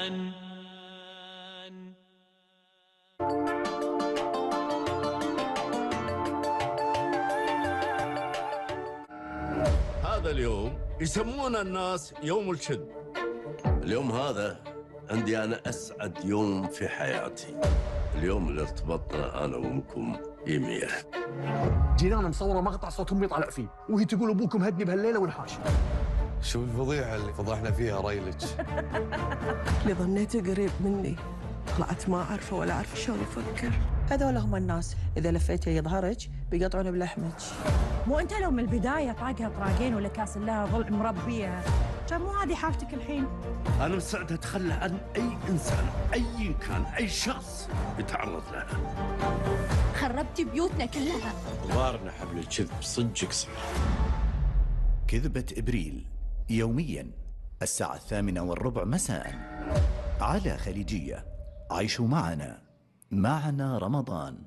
هذا اليوم يسمونه الناس يوم الشد. اليوم هذا عندي أنا أسعد يوم في حياتي، اليوم اللي ارتبطنا أنا وأمكم يميه. جيراننا مصوره مقطع صوت امي طالع فيه وهي تقول ابوكم هدني بهالليله والحاشي. شو الفضيحه اللي فضحنا فيها ريلج؟ اللي ظنيته قريب مني طلعت ما اعرفه ولا اعرف شلون افكر. هذول هم الناس اذا لفيتي يظهرك بيقطعون بلحمك. مو انت لو من البدايه طاقها طراقين ولا كاس لها ضلع مربيها كان مو هذه حالتك الحين. أنا مستعد أتخلى عن أي إنسان أي كان أي شخص يتعرض لها. خربتي بيوتنا كلها. ظهرنا حبل الكذب صدق قصير. كذبة إبريل يومياً 8:15 مساءً على خليجية. عيشوا معنا رمضان.